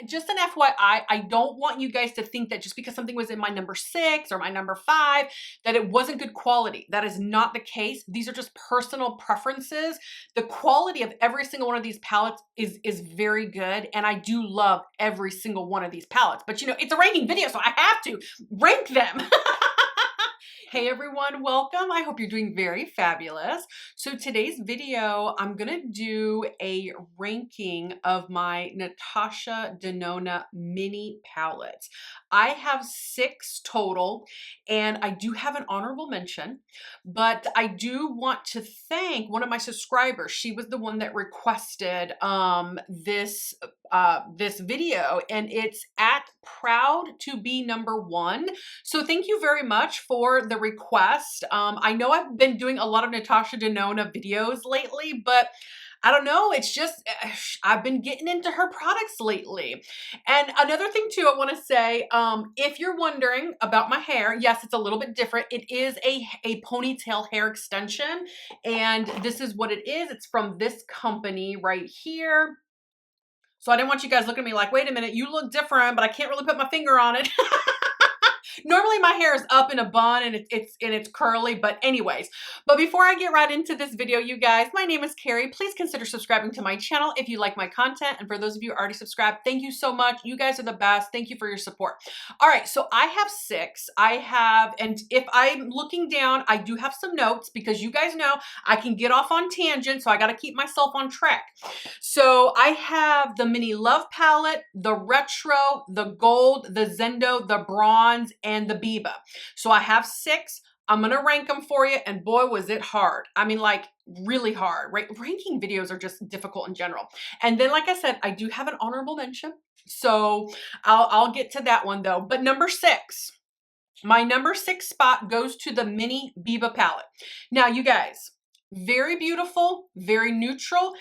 just an FYI, I don't want you guys to think that just because something was in my number 6 or my number 5, that it wasn't good quality. That is not the case. These are just personal preferences. The quality of every single one of these palettes is very good. And I do love every single one of these palettes. But you know, it's a ranking video, so I have to rank them. Hey everyone, welcome. I hope you're doing very fabulous. So today's video, I'm gonna do a ranking of my Natasha Denona Mini Palettes. I have 6 total, and I do have an honorable mention, but I do want to thank one of my subscribers. She was the one that requested this video, and it's at proud to be number 1. So thank you very much for the request. I know I've been doing a lot of Natasha Denona videos lately, but I don't know, it's just, I've been getting into her products lately. And another thing too, I want to say, if you're wondering about my hair, yes, it's a little bit different. It is a ponytail hair extension, and this is what it is. It's from this company right here. So I didn't want you guys looking at me like, wait a minute, you look different, but I can't really put my finger on it. Normally my hair is up in a bun and it's curly, but anyways. But before I get right into this video, you guys, my name is Carrie. Please consider subscribing to my channel if you like my content. And for those of you who already subscribed, thank you so much. You guys are the best. Thank you for your support. All right, so I have 6. And if I'm looking down, I do have some notes because you guys know I can get off on tangents, so I got to keep myself on track. So I have the Mini Love Palette, the Retro, the Gold, the Zeno, the Bronze, and the Biba. So I have 6. I'm going to rank them for you. And boy, was it hard. I mean, like really hard, right? Ranking videos are just difficult in general. And then, like I said, I do have an honorable mention. So I'll get to that one though. But number 6, my number 6 spot goes to the Mini Biba palette. Now, you guys, very beautiful, very neutral.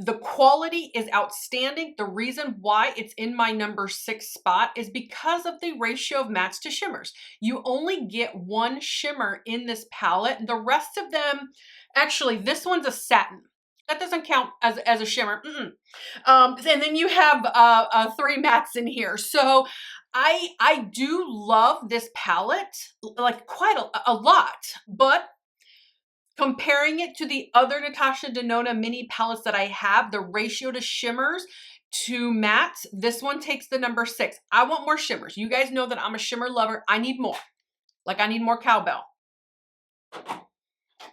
The quality is outstanding. The reason why it's in my number 6 spot is because of the ratio of mattes to shimmers. You only get 1 shimmer in this palette. The rest of them, actually, this one's a satin. That doesn't count as a shimmer. And then you have 3 mattes in here. So I do love this palette, like quite a lot, but comparing it to the other Natasha Denona Mini Palettes that I have, the ratio to shimmers to mattes, this one takes the number 6. I want more shimmers. You guys know that I'm a shimmer lover. I need more. Like I need more cowbell.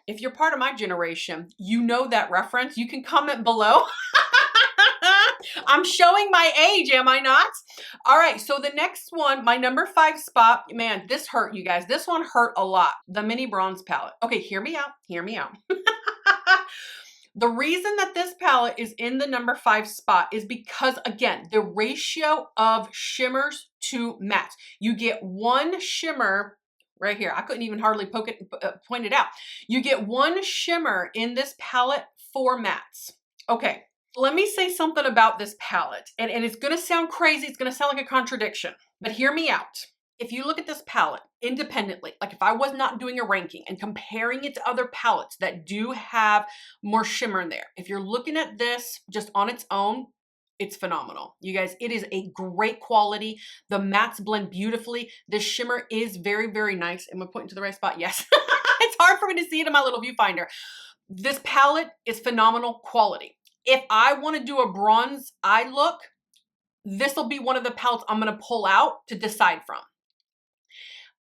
If you're part of my generation, you know that reference. You can comment below. I'm showing my age, am I not? All right, so the next one, my number 5 spot, man, this hurt, you guys. This one hurt a lot. The Mini Bronze palette. Okay, hear me out. Hear me out. The reason that this palette is in the number 5 spot is because, again, the ratio of shimmers to mattes. You get 1 shimmer right here. I couldn't even hardly point it out. You get 1 shimmer in this palette for mattes. Okay. Let me say something about this palette, and it's going to sound crazy. It's going to sound like a contradiction, but hear me out. If you look at this palette independently, like if I was not doing a ranking and comparing it to other palettes that do have more shimmer in there, if you're looking at this just on its own, it's phenomenal. You guys, it is a great quality. The mattes blend beautifully. This shimmer is very, very nice. Am I pointing to the right spot? Yes. It's hard for me to see it in my little viewfinder. This palette is phenomenal quality. If I want to do a bronze eye look, this will be one of the palettes I'm going to pull out to decide from.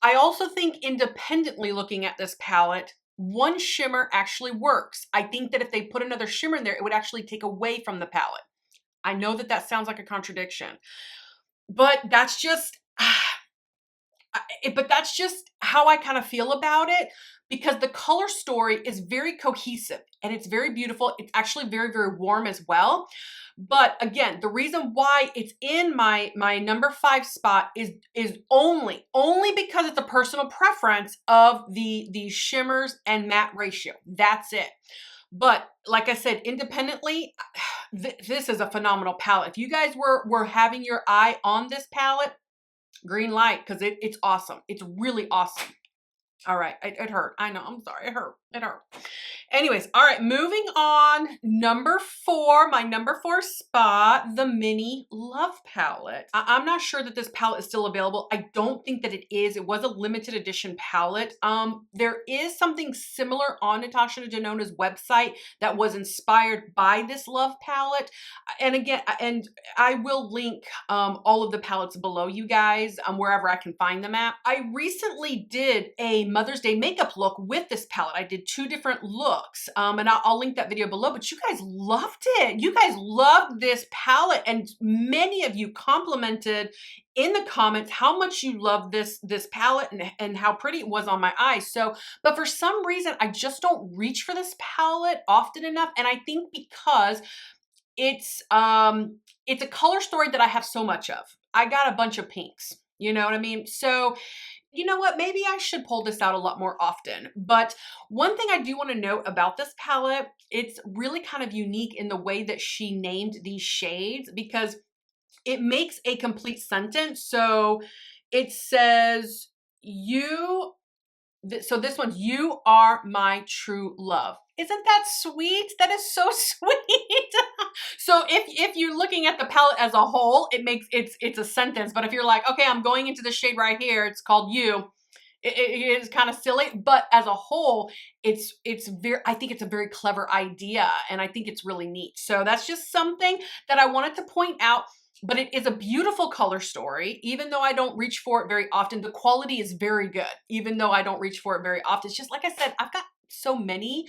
I also think independently looking at this palette, 1 shimmer actually works. I think that if they put another shimmer in there, it would actually take away from the palette. I know that that sounds like a contradiction, but that's just how I kind of feel about it, because the color story is very cohesive and it's very beautiful. It's actually very, very warm as well. But again, the reason why it's in my number 5 spot is only because it's a personal preference of the shimmers and matte ratio. That's it. But like I said, independently, this is a phenomenal palette. If you guys were having your eye on this palette, green light, because it's awesome. It's really awesome. All right, it hurt. I know, I'm sorry, it hurt. I don't. Anyways, all right, moving on. Number 4, my number 4 spot, the Mini Love Palette. I'm not sure that this palette is still available. I don't think that it is. It was a limited edition palette. There is something similar on Natasha Denona's website that was inspired by this Love Palette. And again, and I will link all of the palettes below, you guys, wherever I can find them at. I recently did a Mother's Day makeup look with this palette. I did 2 different looks, and I'll link that video below, but you guys loved it. You guys loved this palette, and many of you complimented in the comments how much you love this palette and how pretty it was on my eyes. So, but for some reason, I just don't reach for this palette often enough, and I think because it's a color story that I have so much of. I got a bunch of pinks, you know what I mean? So, you know what, maybe I should pull this out a lot more often. But one thing I do want to note about this palette, it's really kind of unique in the way that she named these shades, because it makes a complete sentence. So it says, so this one's, you are my true love. Isn't that sweet? That is so sweet. So if you're looking at the palette as a whole, it's a sentence. But if you're like, okay, I'm going into the shade right here, it's called You. It is kind of silly, but as a whole, I think it's a very clever idea, and I think it's really neat. So that's just something that I wanted to point out. But it is a beautiful color story. Even though I don't reach for it very often, the quality is very good. Even though I don't reach for it very often, it's just like I said, I've got so many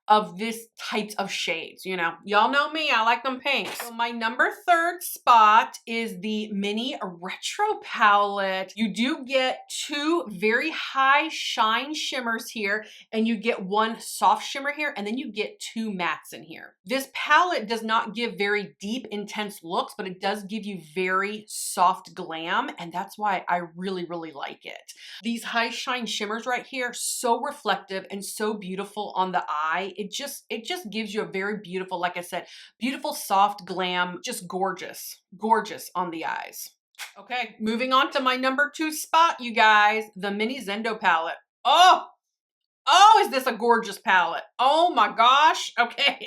of this types of shades, you know. Y'all know me, I like them pinks. So my number 3rd spot is the Mini Retro Palette. You do get 2 very high shine shimmers here, and you get 1 soft shimmer here, and then you get 2 mattes in here. This palette does not give very deep, intense looks, but it does give you very soft glam, and that's why I really, really like it. These high shine shimmers right here, so reflective and so beautiful on the eye. It just gives you a very beautiful, like I said, beautiful, soft glam, just gorgeous, gorgeous on the eyes. Okay, moving on to my number 2 spot, you guys, the Mini Zendo palette. Oh, is this a gorgeous palette? Oh my gosh. Okay.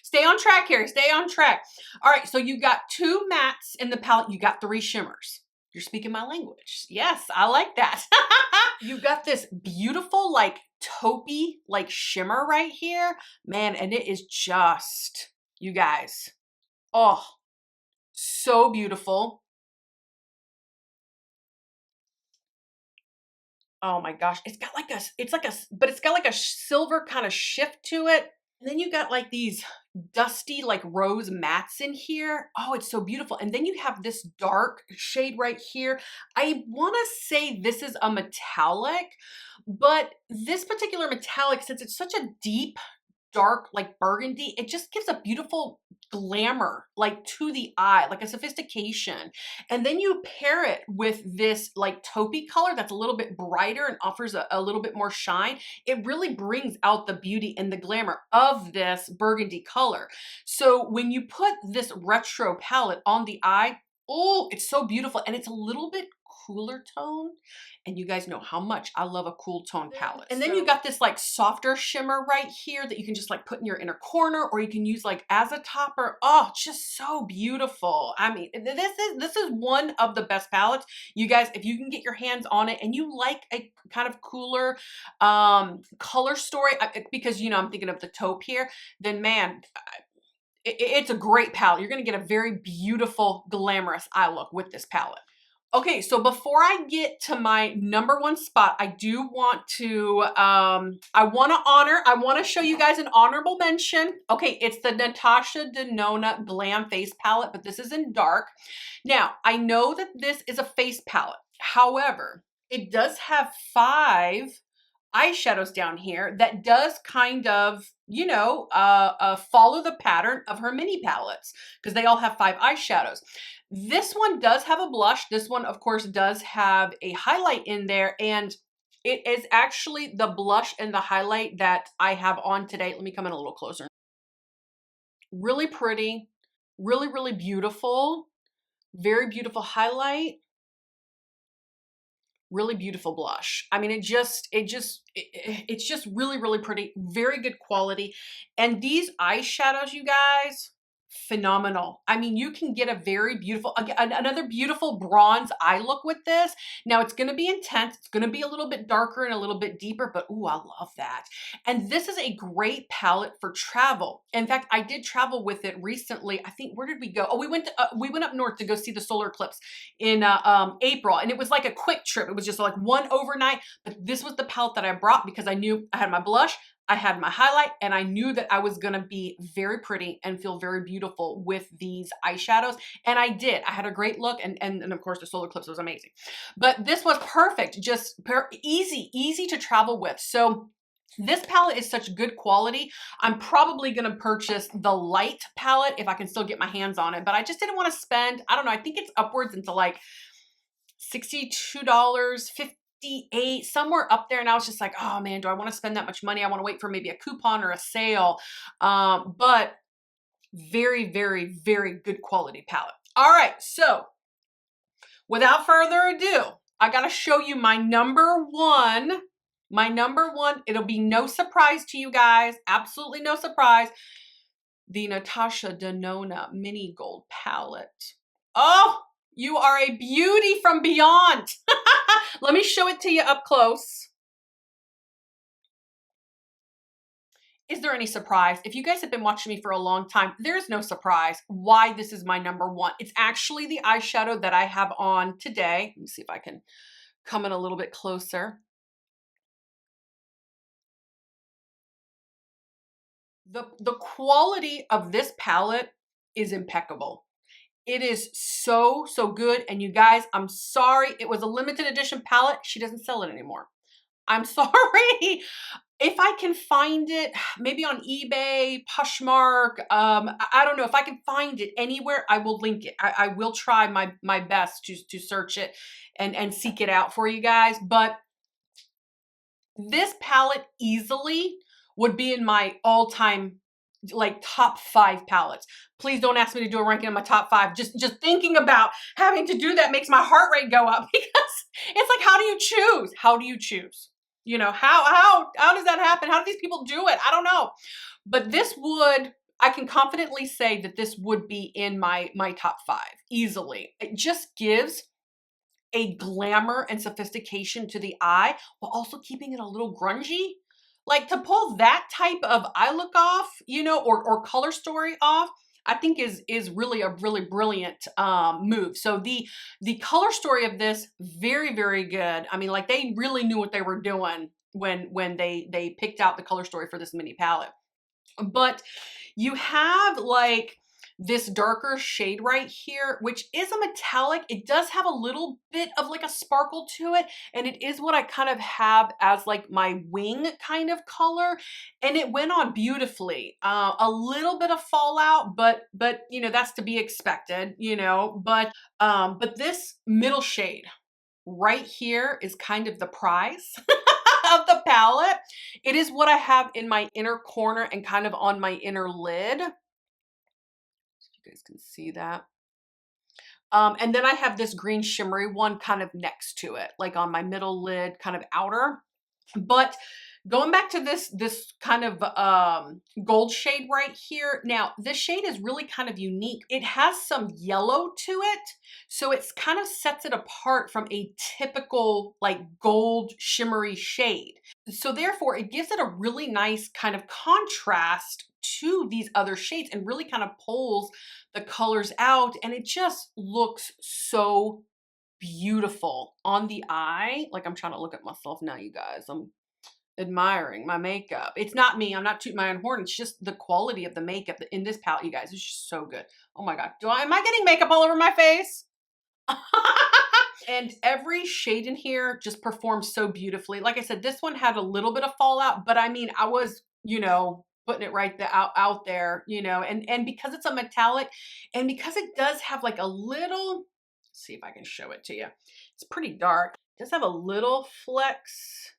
Stay on track here. Stay on track. All right, so you got 2 mattes in the palette. You got 3 shimmers. You're speaking my language. Yes, I like that. You got this beautiful, like, taupey, like, shimmer right here. Man, and it is just, you guys, oh, so beautiful. Oh my gosh, it's got like a silver kind of shift to it. And then you got like these dusty like rose mattes in here. Oh, it's so beautiful. And then you have this dark shade right here. I want to say this is a metallic, but this particular metallic, since it's such a deep dark like burgundy, it just gives a beautiful glamour like to the eye, like a sophistication. And then you pair it with this like taupey color that's a little bit brighter and offers a little bit more shine. It really brings out the beauty and the glamour of this burgundy color. So when you put this retro palette on the eye, oh, it's so beautiful, and it's a little bit cooler tone, and you guys know how much I love a cool tone palette. And then you got this like softer shimmer right here that you can just like put in your inner corner, or you can use like as a topper. Oh, just so beautiful. I mean, this is one of the best palettes, you guys. If you can get your hands on it and you like a kind of cooler color story, because you know I'm thinking of the taupe here, then man, it's a great palette. You're going to get a very beautiful, glamorous eye look with this palette. Okay, so before I get to my number 1 spot, I do want to, I want to show you guys an honorable mention. Okay, it's the Natasha Denona Glam Face Palette, but this is in dark. Now, I know that this is a face palette. However, it does have 5 eyeshadows down here that does kind of, you know, follow the pattern of her mini palettes, because they all have 5 eyeshadows. This one does have a blush. This one, of course, does have a highlight in there, and it is actually the blush and the highlight that I have on today. Let me come in a little closer. Really pretty, really, really beautiful, very beautiful highlight. Really beautiful blush. I mean, it's just really, really pretty, very good quality. And these eyeshadows, you guys, phenomenal. I mean, you can get a very beautiful, another beautiful bronze eye look with this. Now it's going to be intense. It's going to be a little bit darker and a little bit deeper, but ooh, I love that. And this is a great palette for travel. In fact, I did travel with it recently. I think, where did we go? Oh, we went up north to go see the solar eclipse in April, and it was like a quick trip. It was just like one overnight, but this was the palette that I brought because I knew I had my blush, I had my highlight, and I knew that I was going to be very pretty and feel very beautiful with these eyeshadows. And I did. I had a great look, and of course the solar eclipse was amazing. But this was perfect, just easy to travel with. So this palette is such good quality. I'm probably going to purchase the light palette if I can still get my hands on it, but I just didn't want to spend, I don't know, I think it's upwards into like $62, 58, somewhere up there. And I was just like, oh man, do I want to spend that much money? I want to wait for maybe a coupon or a sale. But very, very, very good quality palette. All right. So without further ado, I got to show you my number one. My number one, it'll be no surprise to you guys. Absolutely no surprise. The Natasha Denona Mini Gold Palette. Oh, you are a beauty from beyond. Let me show it to you up close. Is there any surprise? If you guys have been watching me for a long time, there's no surprise why this is my number one. It's actually the eyeshadow that I have on today. Let me see if I can come in a little bit closer. The quality of this palette is impeccable. It is so, so good. And you guys, I'm sorry. It was a limited edition palette. She doesn't sell it anymore. I'm sorry. If I can find it, maybe on eBay, Poshmark, I don't know. If I can find it anywhere, I will link it. I will try my best to search it and seek it out for you guys. But this palette easily would be in my all-time like top 5 palettes. Please don't ask me to do a ranking of my top 5. Just thinking about having to do that makes my heart rate go up because it's like, how do you choose? How do you choose? You know, how does that happen? How do these people do it? I don't know. But this would, I can confidently say that this would be in my top 5 easily. It just gives a glamour and sophistication to the eye while also keeping it a little grungy. Like, to pull that type of eye look off, you know, or color story off, I think is really a really brilliant move. So the color story of this, very, very good. I mean, like, they really knew what they were doing when they picked out the color story for this mini palette. But you have like this darker shade right here, which is a metallic. It does have a little bit of like a sparkle to it. And it is what I kind of have as like my wing kind of color. And it went on beautifully. A little bit of fallout, but you know, that's to be expected, you know, but this middle shade right here is kind of the prize of the palette. It is what I have in my inner corner and kind of on my inner lid. You guys can see that. And then I have this green shimmery one kind of next to it, like on my middle lid, kind of outer. But going back to this kind of gold shade right here. Now, this shade is really kind of unique. It has some yellow to it, so it's kind of sets it apart from a typical like gold shimmery shade. So therefore, it gives it a really nice kind of contrast to these other shades and really kind of pulls the colors out, and it just looks so beautiful on the eye. Like, I'm trying to look at myself now, you guys. I'm admiring my makeup. It's not me. I'm not tooting my own horn. It's just the quality of the makeup in this palette, you guys. It's just so good. Oh my God. Am I getting makeup all over my face? And every shade in here just performs so beautifully. Like I said, this one had a little bit of fallout, but I mean, I was, you know, putting it right out there, you know, and because it's a metallic and because it does have like a little, let's see if I can show it to you. It's pretty dark. It does have a little flecks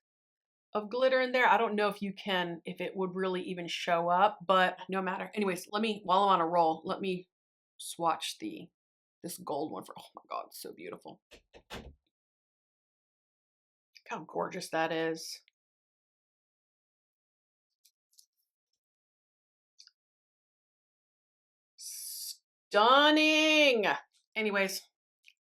of glitter in there. I don't know if it would really even show up, but no matter. Anyways, while I'm on a roll, let me swatch this gold one oh my God, it's so beautiful. how gorgeous that is. Stunning. Anyways,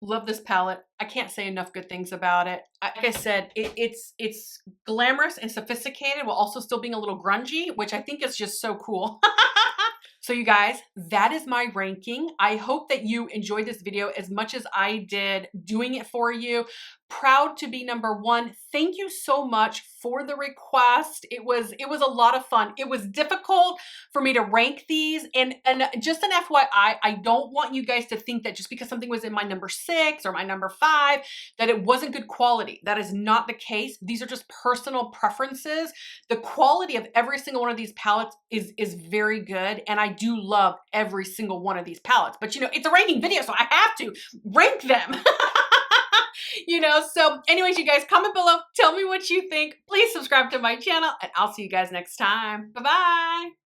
love this palette. I can't say enough good things about it. Like I said, it's glamorous and sophisticated while also still being a little grungy, which I think is just so cool. So you guys, that is my ranking. I hope that you enjoyed this video as much as I did doing it for you. Proud to be number one. Thank you so much for the request. It was a lot of fun. It was difficult for me to rank these, and just an FYI, I don't want you guys to think that just because something was in my number 6 or my number 5 that it wasn't good quality. That is not the case. These are just personal preferences. The quality of every single one of these palettes is very good, and I do love every single one of these palettes. But you know, it's a ranking video, so I have to rank them. You know, so anyways, you guys, comment below, tell me what you think. Please subscribe to my channel, and I'll see you guys next time. Bye-bye.